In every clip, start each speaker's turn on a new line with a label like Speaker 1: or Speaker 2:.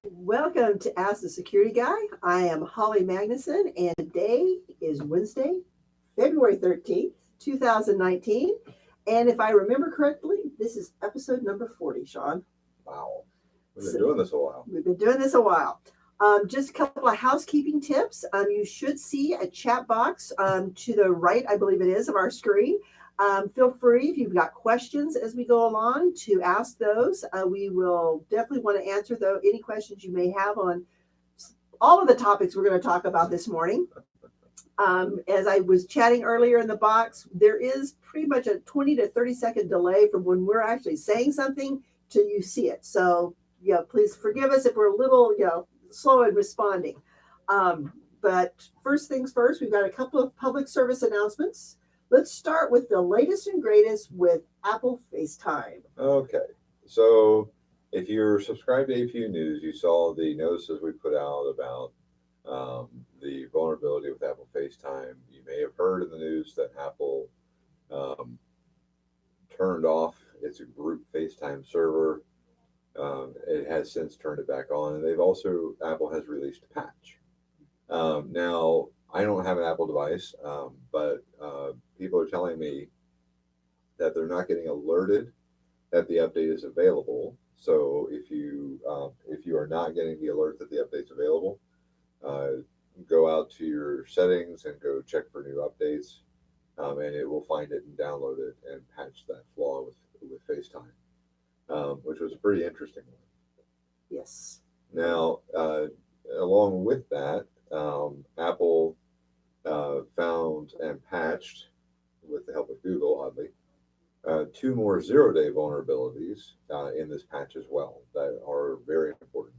Speaker 1: Welcome to Ask the Security Guy. I am Holly Magnuson, and today is Wednesday, February 13th, 2019. And if I remember correctly, this is episode number 40, Sean.
Speaker 2: Wow. We've been doing this a while.
Speaker 1: We've been doing this a while. Just a couple of housekeeping tips. You should see a chat box to the right, I believe it is, of our screen. Feel free, if you've got questions as we go along, to ask those. We will definitely want to answer any questions you may have on all of the topics we're going to talk about this morning. As I was chatting earlier in the box, there is pretty much a 20 to 30-second delay from when we're actually saying something till you see it. So, please forgive us if we're a little, slow in responding. But first things first, we've got a couple of public service announcements. Let's start with the latest and greatest with Apple FaceTime.
Speaker 2: Okay. So if you're subscribed to APU News, you saw the notices we put out about the vulnerability with Apple FaceTime. You may have heard in the news that Apple turned off its group FaceTime server. It has since turned it back on, and Apple has released a patch. Now, I don't have an Apple device, but people are telling me that they're not getting alerted that the update is available. So if you are not getting the alert that the update's available, go out to your settings and go check for new updates, and it will find it and download it and patch that flaw with FaceTime, which was a pretty interesting one.
Speaker 1: Yes.
Speaker 2: Now, along with that, Apple found and patched, with the help of Google, oddly, 2 more zero-day vulnerabilities in this patch as well that are very important.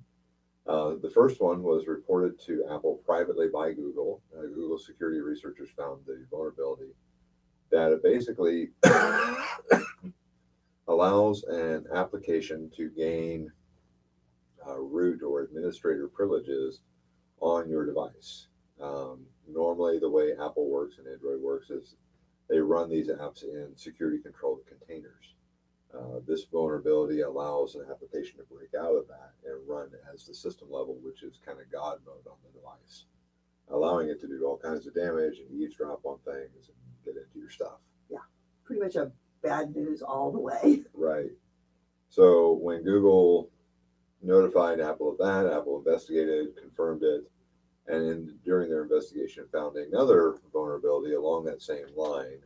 Speaker 2: The first one was reported to Apple privately by Google. Google security researchers found the vulnerability that it basically allows an application to gain root or administrator privileges on your device. Normally, the way Apple works and Android works is they run these apps in security controlled containers. This vulnerability allows an application to break out of that and run as the system level, which is kind of God mode on the device, allowing it to do all kinds of damage and eavesdrop on things and get into your stuff.
Speaker 1: Yeah, pretty much a bad news all the way.
Speaker 2: Right. So when Google notified Apple of that, Apple investigated, confirmed it, and during their investigation found another vulnerability along that same line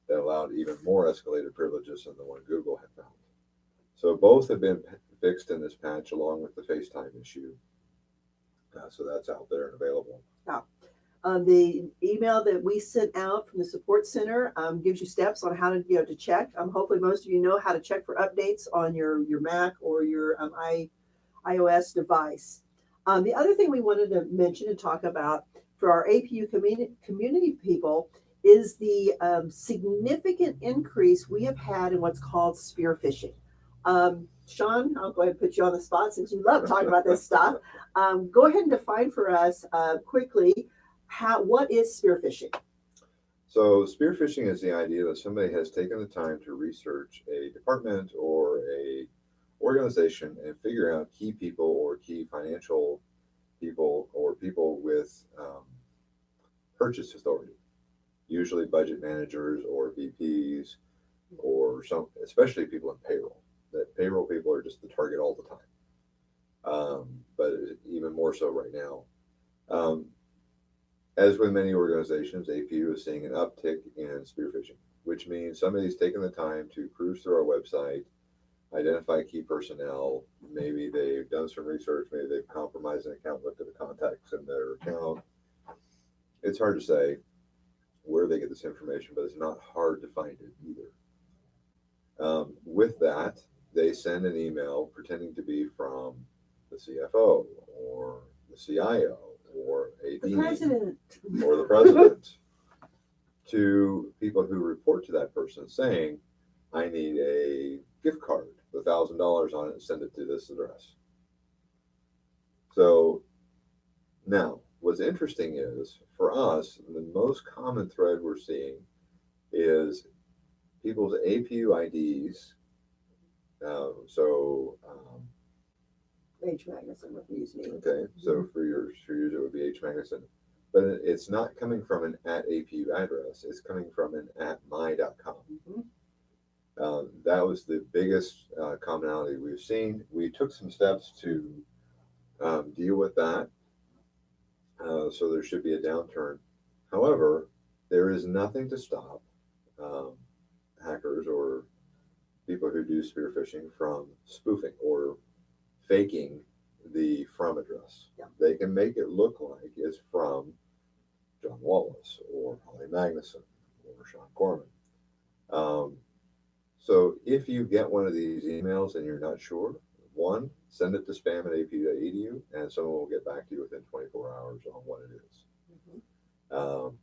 Speaker 2: that allowed even more escalated privileges than the one Google had found. So both have been fixed in this patch along with the FaceTime issue. So that's out there and available.
Speaker 1: Yeah. The email that we sent out from the support center gives you steps on how to check. Hopefully most of you know how to check for updates on your Mac or your iOS device. The other thing we wanted to mention and talk about for our APU community people is the significant increase we have had in what's called spearfishing. Sean, I'll go ahead and put you on the spot since you love talking about this stuff. Go ahead and define for us quickly what is spearfishing.
Speaker 2: So spearfishing is the idea that somebody has taken the time to research a department or a organization and figure out key people or key financial people or people with purchase authority, usually budget managers or VPs or especially people in payroll. That payroll people are just the target all the time, but even more so right now. As with many organizations, APU is seeing an uptick in spearfishing, which means somebody's taken the time to cruise through our website, identify key personnel. Maybe they've done some research. Maybe they've compromised an account, looked at the contacts in their account. It's hard to say where they get this information, but it's not hard to find it either. With that, they send an email pretending to be from the CFO or the CIO or a
Speaker 1: The president
Speaker 2: or the president to people who report to that person saying, I need a gift card with $1,000 on it and send it to this address. So now what's interesting is for us, the most common thread we're seeing is people's APU IDs.
Speaker 1: H. Magnuson would use me.
Speaker 2: Okay, so for yours it would be H. Magnuson. But it's not coming from an @APU address. It's coming from an @my.com.
Speaker 1: Mm-hmm.
Speaker 2: That was the biggest commonality we've seen. We took some steps to deal with that, so there should be a downturn. However, there is nothing to stop hackers or people who do spearfishing from spoofing or faking the from address.
Speaker 1: Yeah.
Speaker 2: They can make it look like it's from John Wallace or Holly Magnuson or Sean Corman. So if you get one of these emails and you're not sure, one, send it to spam@apu.edu and someone will get back to you within 24 hours on what it is.
Speaker 1: Mm-hmm.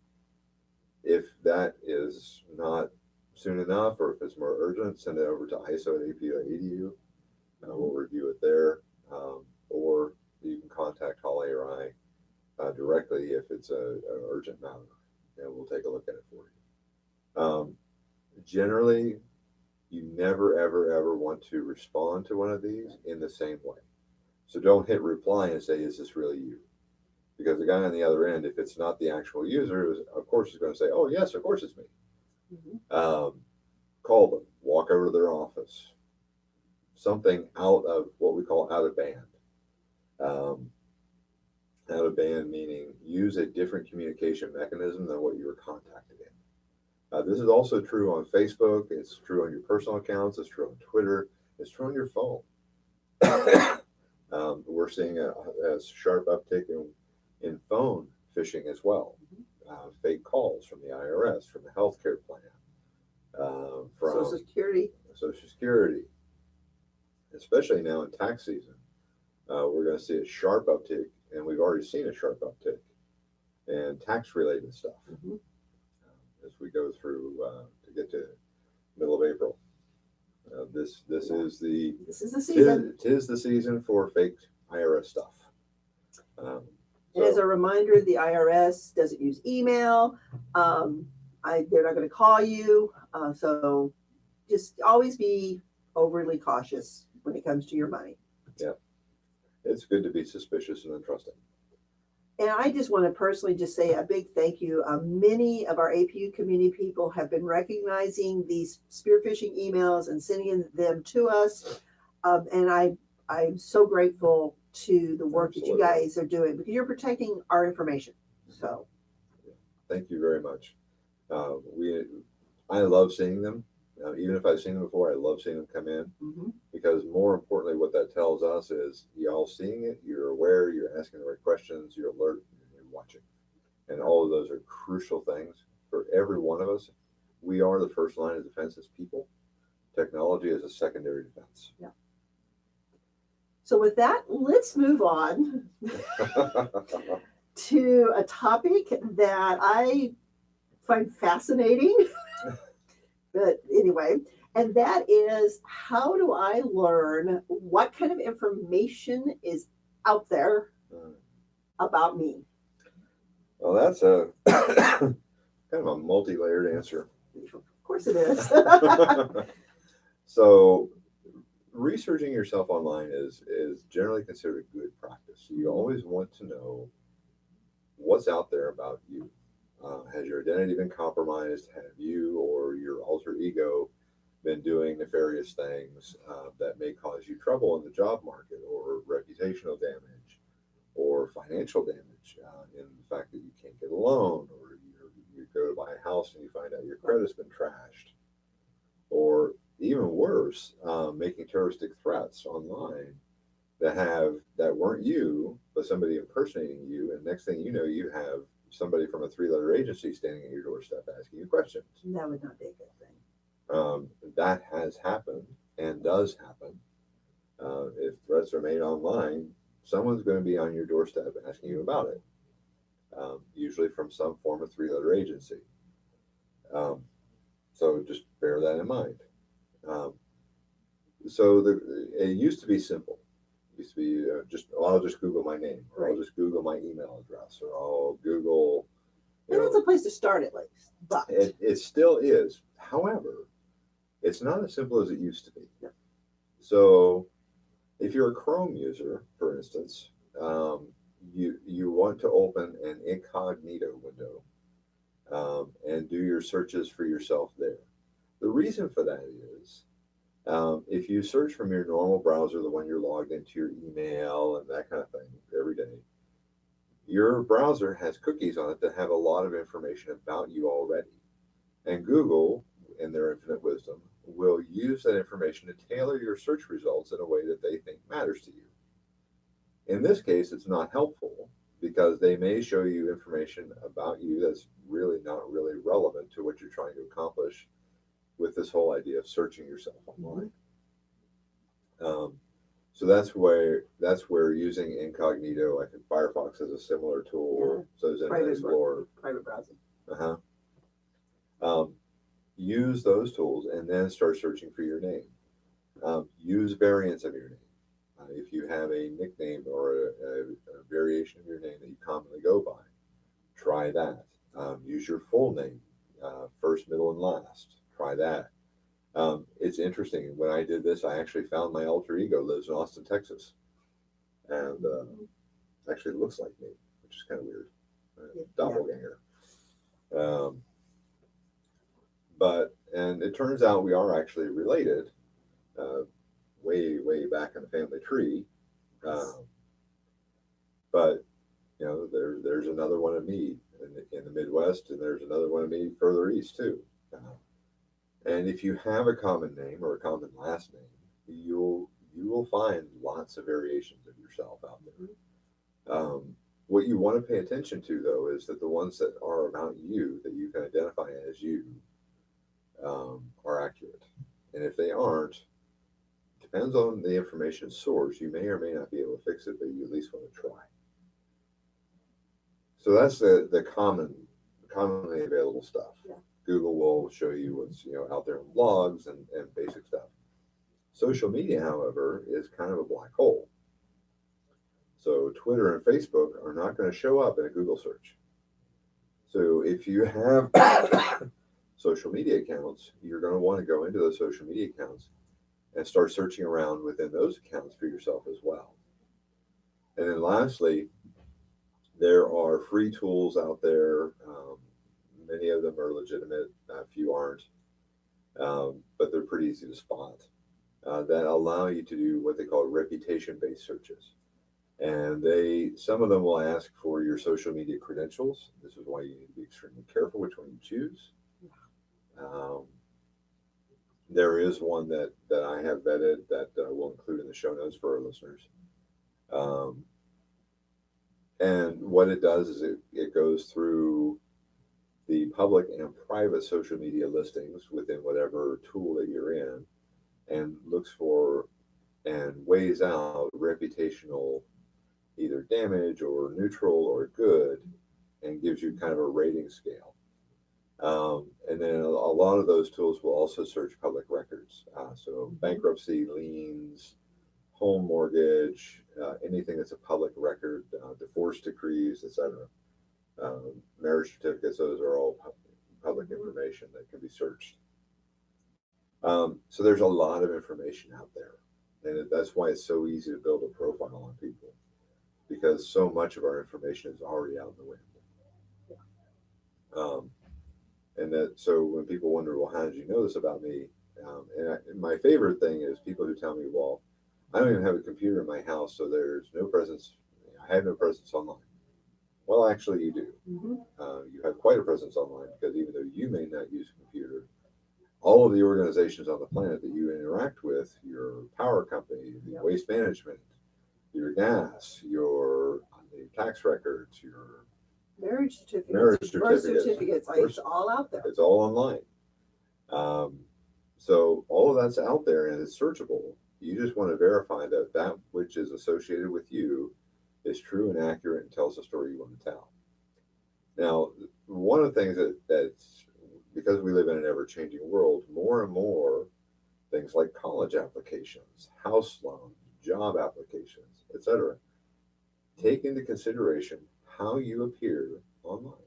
Speaker 2: If that is not soon enough, or if it's more urgent, send it over to iso@apu.edu. We'll review it there. Or you can contact Holly or I directly if it's an urgent matter, and we'll take a look at it for you. Generally, you never, ever want to respond to one of these in the same way. So don't hit reply and say, is this really you? Because the guy on the other end, if it's not the actual user, of course is going to say, oh, yes, of course it's me. Mm-hmm. Call them, walk over to their office. Something out of what we call out of band. Out of band meaning use a different communication mechanism than what you were contacted in. This is also true on Facebook. It's true on your personal accounts. It's true on Twitter. It's true on your phone. We're seeing a sharp uptick in phone phishing as well. Fake calls from the IRS, from the healthcare plan, from Social Security. Especially now in tax season, we're going to see a sharp uptick, and we've already seen a sharp uptick in tax-related stuff. Mm-hmm. As we go through to get to middle of April. This is the season. Tis the season for fake IRS stuff.
Speaker 1: And as a reminder, the IRS doesn't use email. They're not going to call you. So just always be overly cautious when it comes to your money.
Speaker 2: Yeah. It's good to be suspicious and untrusting.
Speaker 1: And I just want to personally just say a big thank you. Many of our APU community people have been recognizing these spearfishing emails and sending them to us. And I'm so grateful to the work that you guys are doing because you're protecting our information. So
Speaker 2: thank you very much. I love seeing them. Even if I've seen them before, I love seeing them come in. Mm-hmm. Because more importantly, what that tells us is y'all seeing it, you're aware, you're asking the right questions, you're alert, you're watching. And all of those are crucial things for every one of us. We are the first line of defense as people. Technology is a secondary defense.
Speaker 1: Yeah. So with that, let's move on to a topic that I find fascinating. But anyway, and that is, how do I learn what kind of information is out there about me?
Speaker 2: Well, that's a kind of a multi-layered answer.
Speaker 1: Of course it is.
Speaker 2: So researching yourself online is generally considered a good practice. You always want to know what's out there about you. Has your identity been compromised? Have you or your alter ego been doing nefarious things that may cause you trouble in the job market, or reputational damage, or financial damage in the fact that you can't get a loan, or you go to buy a house and you find out your credit's been trashed, or even worse, making terroristic threats online that weren't you, but somebody impersonating you, and next thing you know, you have somebody from a 3-letter agency standing at your doorstep asking you questions.
Speaker 1: That would not be a good thing.
Speaker 2: That has happened and does happen. If threats are made online, someone's going to be on your doorstep asking you about it, usually from some form of 3-letter agency. So just bear that in mind. It used to be simple. It used to be I'll just Google my name, or I'll just Google my email address, or I'll Google.
Speaker 1: And that's a place to start at least. But
Speaker 2: it still is. However, it's not as simple as it used to be.
Speaker 1: No.
Speaker 2: So If you're a Chrome user, for instance, you want to open an incognito window and do your searches for yourself there. The reason for that is if you search from your normal browser, the one you're logged into your email and that kind of thing every day, your browser has cookies on it that have a lot of information about you already. And Google, in their infinite wisdom, will use that information to tailor your search results in a way that they think matters to you. In this case, it's not helpful because they may show you information about you that's really not really relevant to what you're trying to accomplish with this whole idea of searching yourself online. Um, so that's where using incognito, I think Firefox has a similar tool. So does Internet Explorer.
Speaker 1: Private browsing.
Speaker 2: Uh-huh. Use those tools and then start searching for your name. Use variants of your name. If you have a nickname or a variation of your name that you commonly go by, try that. Use your full name, first, middle, and last. Try that. It's interesting. When I did this, I actually found my alter ego lives in Austin, Texas, and actually looks like me, which is kind of weird. Doppelganger. And it turns out we are actually related, way back in the family tree. But there's another one of me in the Midwest, and there's another one of me further east too. And if you have a common name or a common last name, you will find lots of variations of yourself out there. What you want to pay attention to, though, is that the ones that are about you, that you can identify as you, are accurate. And if they aren't, depends on the information source. You may or may not be able to fix it, but you at least want to try. So that's the commonly available stuff.
Speaker 1: Yeah.
Speaker 2: Google will show you what's out there in blogs and basic stuff. Social media, however, is kind of a black hole. So Twitter and Facebook are not going to show up in a Google search. So if you have social media accounts, you're going to want to go into those social media accounts and start searching around within those accounts for yourself as well. And then lastly, there are free tools out there. Many of them are legitimate, a few aren't, but they're pretty easy to spot, that allow you to do what they call reputation-based searches. And some of them will ask for your social media credentials. This is why you need to be extremely careful which one you choose. There is one that I have vetted that we'll include in the show notes for our listeners. And what it does is it goes through the public and private social media listings within whatever tool that you're in and looks for and weighs out reputational either damage or neutral or good and gives you kind of a rating scale. And then a lot of those tools will also search public records. So bankruptcy, liens, home mortgage, anything that's a public record, divorce decrees, etc. Marriage certificates, those are all public information that can be searched. So there's a lot of information out there. And that's why it's so easy to build a profile on people, because so much of our information is already out in the wind. So when people wonder, well, how did you know this about me? And my favorite thing is people who tell me, well, I don't even have a computer in my house, so there's no presence. I have no presence online. Well, actually, you do. You have quite a presence online, because even though you may not use a computer, all of the organizations on the planet that you interact with, your power company, the waste management, your gas, your tax records, your
Speaker 1: marriage certificates, birth certificates, it's all out there.
Speaker 2: It's all online. So all of that's out there and it's searchable. You just want to verify that that which is associated with you is true and accurate and tells the story you want to tell. Now, one of the things that's because we live in an ever-changing world, more and more things like college applications, house loans, job applications, etc., take into consideration how you appear online.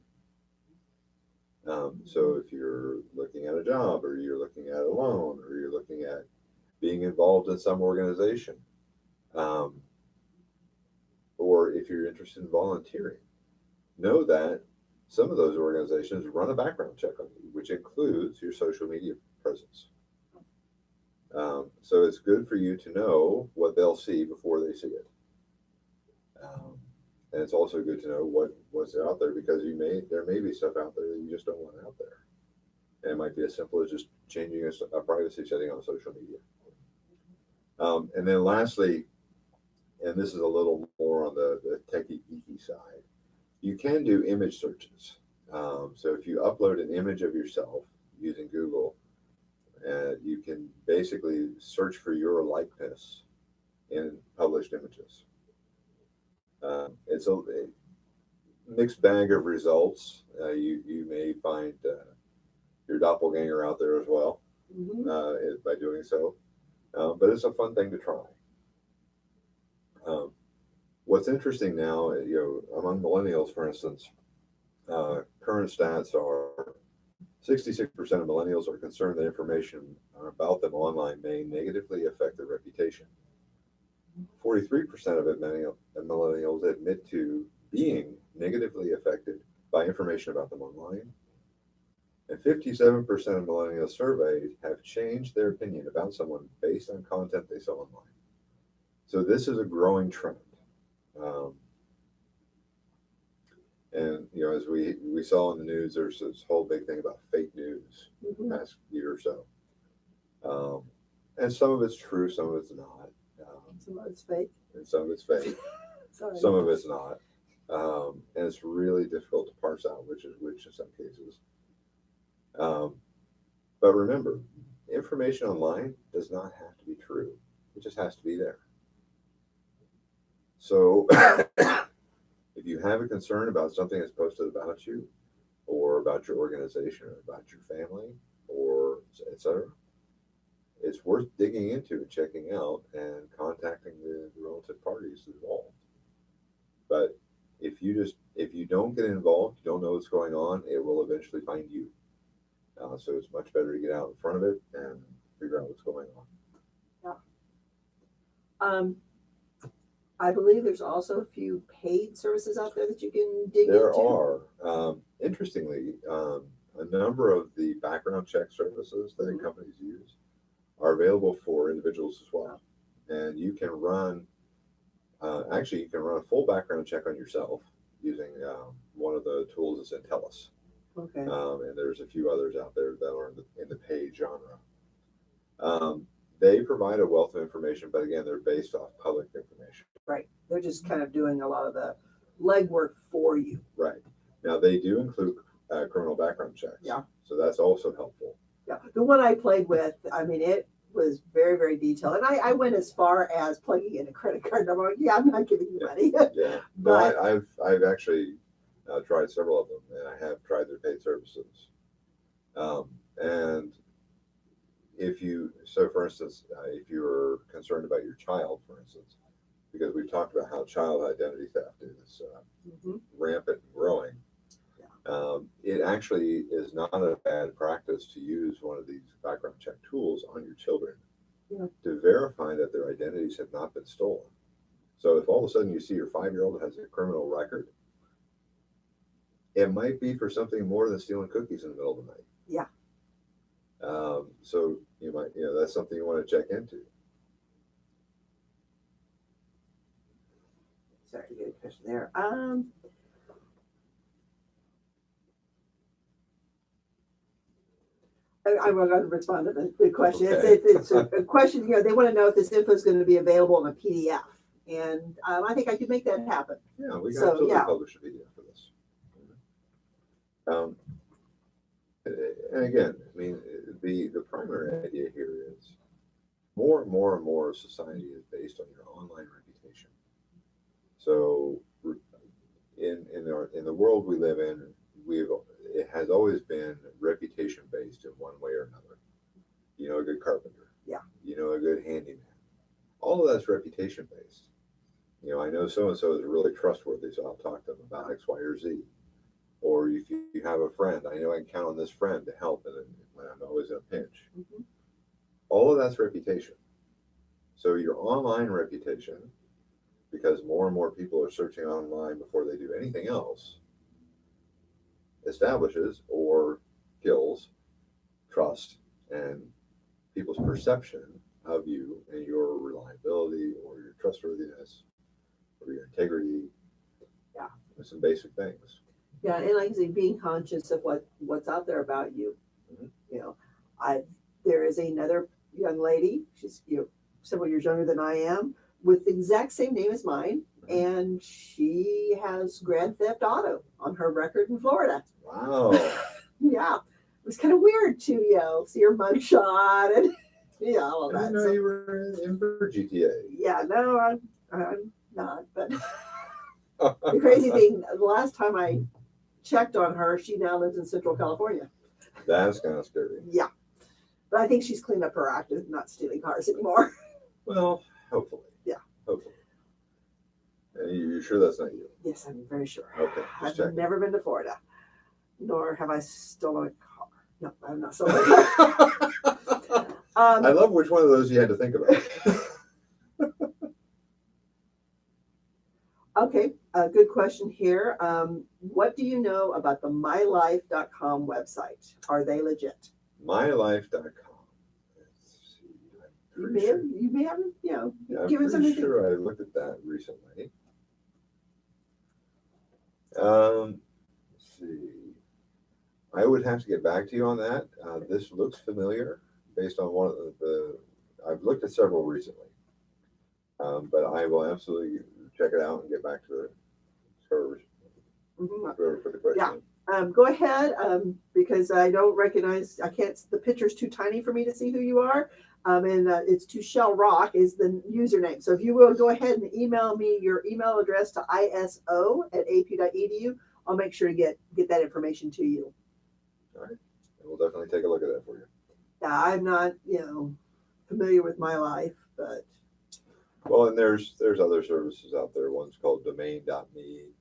Speaker 2: So if you're looking at a job, or you're looking at a loan, or you're looking at being involved in some organization, Um, or if you're interested in volunteering, know that some of those organizations run a background check on you, which includes your social media presence. So it's good for you to know what they'll see before they see it. Um, and it's also good to know what's out there, because there may be stuff out there that you just don't want out there. And it might be as simple as just changing a privacy setting on social media. And then lastly, and this is a little more on the techie geeky side, you can do image searches. So if you upload an image of yourself using Google, you can basically search for your likeness in published images. It's a mixed bag of results. You may find your doppelganger out there as well by doing so, but it's a fun thing to try. What's interesting now, among millennials, for instance, current stats are 66% of millennials are concerned that information about them online may negatively affect their reputation. 43% of millennials admit to being negatively affected by information about them online. And 57% of millennials surveyed have changed their opinion about someone based on content they saw online. So this is a growing trend. And as we saw in the news, there's this whole big thing about fake news past year or so. And some of it's true, some of it's not.
Speaker 1: Some of it's fake.
Speaker 2: And some of it's fake. Some of it's not. And it's really difficult to parse out which is which in some cases. But remember, information online does not have to be true. It just has to be there. So if you have a concern about something that's posted about you, or about your organization, or about your family, or etc., it's worth digging into and checking out and contacting the relative parties involved. But if you don't get involved, you don't know what's going on, it will eventually find you. So it's much better to get out in front of it and figure out what's going on.
Speaker 1: Yeah. I believe there's also a few paid services out there that you can dig into.
Speaker 2: There are. Interestingly, a number of the background check services that companies use are available for individuals as well. And you can run, you can run a full background check on yourself using one of the tools that's Intellis.
Speaker 1: Okay.
Speaker 2: And there's a few others out there that are in the paid genre. They provide a wealth of information, but again, they're based off public information.
Speaker 1: Right. They're just kind of doing a lot of the legwork for you.
Speaker 2: Right. Now, they do include criminal background checks.
Speaker 1: Yeah.
Speaker 2: So that's also helpful.
Speaker 1: Yeah. The one I played with, I mean, it was very, very detailed. And I went as far as plugging in a credit card number. Yeah, I'm not giving you money.
Speaker 2: Yeah.
Speaker 1: But
Speaker 2: no, I've actually tried several of them, and I have tried their paid services. And for instance, if you're concerned about your child, for instance, because we've talked about how child identity theft is rampant and growing, it actually is not a bad practice to use one of these background check tools on your children to verify that their identities have not been stolen. So if all of a sudden you see your 5-year-old has a criminal record, it might be for something more than stealing cookies in the middle of the night.
Speaker 1: Yeah.
Speaker 2: So you might, that's something you want to check into.
Speaker 1: Sorry, good question there. I'm going to respond to the question.
Speaker 2: Okay.
Speaker 1: It's a question. They want to know if this info is going to be available in a PDF, and I think I could make that happen.
Speaker 2: Yeah, we can absolutely publish a PDF for this. And again, I mean, the primary idea here is more and more and more of society is based on your online reputation. So in the world we live in, it has always been reputation based in one way or another. A good carpenter.
Speaker 1: Yeah.
Speaker 2: A good handyman. All of that's reputation based. I know so and so is really trustworthy, so I'll talk to them about X, Y, or Z. Or if you have a friend, I know I can count on this friend to help when I'm always in a pinch. All of that's reputation. So your online reputation, because more and more people are searching online before they do anything else, establishes or kills trust and people's perception of you and your reliability or your trustworthiness or your integrity.
Speaker 1: Yeah.
Speaker 2: Some basic things.
Speaker 1: Yeah, and like I say, being conscious of what's out there about you.
Speaker 2: Mhm.
Speaker 1: You know, there is another young lady. She's several years younger than I am, with the exact same name as mine, and she has grand theft auto on her record in Florida.
Speaker 2: Wow.
Speaker 1: Yeah, it was kind of weird to see her mugshot and all of
Speaker 2: I
Speaker 1: that.
Speaker 2: didn't know
Speaker 1: So,
Speaker 2: you were in for GTA.
Speaker 1: yeah, no, I'm not. But the crazy thing, the last time I checked on her, she now lives in Central California.
Speaker 2: That's kind of scary.
Speaker 1: Yeah. But I think she's cleaned up her act of not stealing cars anymore.
Speaker 2: Well, hopefully.
Speaker 1: Yeah.
Speaker 2: Hopefully. And you're sure that's not you?
Speaker 1: Yes, I'm very sure.
Speaker 2: Okay.
Speaker 1: I've
Speaker 2: Just checking.
Speaker 1: never been to Florida, nor have I stolen a car. No, I've not stolen a car.
Speaker 2: I love which one of those you had to think about.
Speaker 1: Okay, a good question here. What do you know about the MyLifecom website? Are they legit?
Speaker 2: MyLifecom. Let's see.
Speaker 1: You may have,
Speaker 2: Yeah, I'm
Speaker 1: given
Speaker 2: pretty
Speaker 1: something.
Speaker 2: sure I looked at that recently. Let's see. I would have to get back to you on that. This looks familiar based on one of the I've looked at several recently. But I will absolutely check it out and get back to the servers. Whoever put the question.
Speaker 1: Yeah. Go ahead, because I don't recognize, the picture's too tiny for me to see who you are. And it's to Shell Rock is the username. So if you will go ahead and email me your email address to iso@apu.edu, I'll make sure to get that information to you.
Speaker 2: All right. We'll definitely take a look at that for you.
Speaker 1: Yeah, I'm not, familiar with my life, but.
Speaker 2: Well, and there's other services out there. One's called domain.me,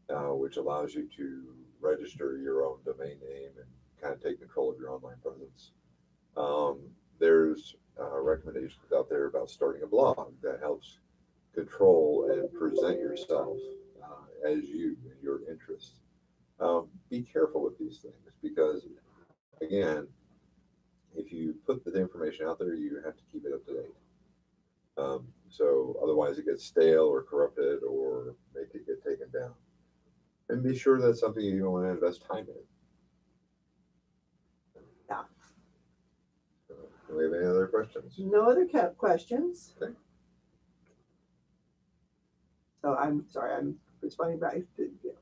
Speaker 2: which allows you to register your own domain name and kind of take control of your online presence. There's recommendations out there about starting a blog that helps control and present yourself as you and your interests. Be careful with these things because, again, if you put the information out there, you have to keep it up to date. So otherwise it gets stale or corrupted or make it get taken down. And be sure that's something you don't want to invest time in.
Speaker 1: Yeah.
Speaker 2: Do we have any other questions?
Speaker 1: No other questions.
Speaker 2: Okay.
Speaker 1: So I'm sorry, I'm responding back to you.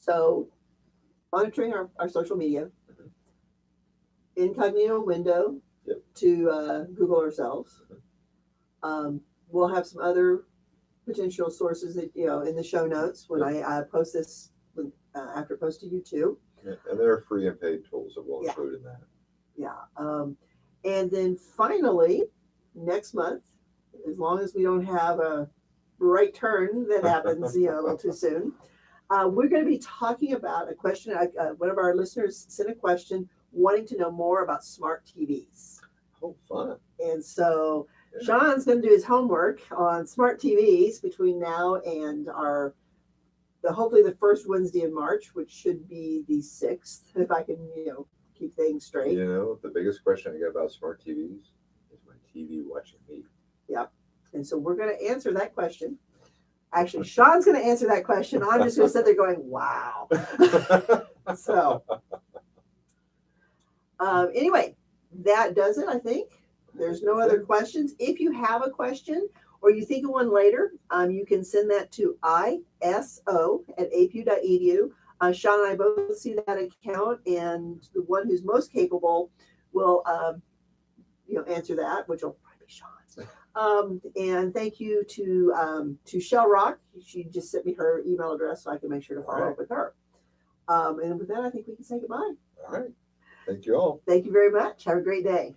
Speaker 1: So monitoring our social media, incognito window to Google ourselves. We'll have some other potential sources that in the show notes when I post this after post to YouTube.
Speaker 2: Yeah, and there are free and paid tools that we'll include in that.
Speaker 1: Yeah. And then finally, next month, as long as we don't have a right turn that happens, a little too soon, we're going to be talking about a question. One of our listeners sent a question wanting to know more about smart TVs.
Speaker 2: Oh, fun.
Speaker 1: And so Sean's going to do his homework on smart TVs between now and hopefully the first Wednesday in March, which should be the 6th, if I can, keep things straight.
Speaker 2: The biggest question I get about smart TVs is my TV watching me.
Speaker 1: Yep. And so we're going to answer that question. Actually, Sean's going to answer that question. I'm just going to sit there going, wow. So anyway, that does it, I think. There's no other questions. If you have a question or you think of one later, you can send that to iso@apu.edu. Sean and I both see that account, and the one who's most capable will, answer that, which will probably be Sean. And thank you to Shell Rock. She just sent me her email address so I can make sure to follow up with her. And with that, I think we can say goodbye.
Speaker 2: All right. Thank you all.
Speaker 1: Thank you very much. Have a great day.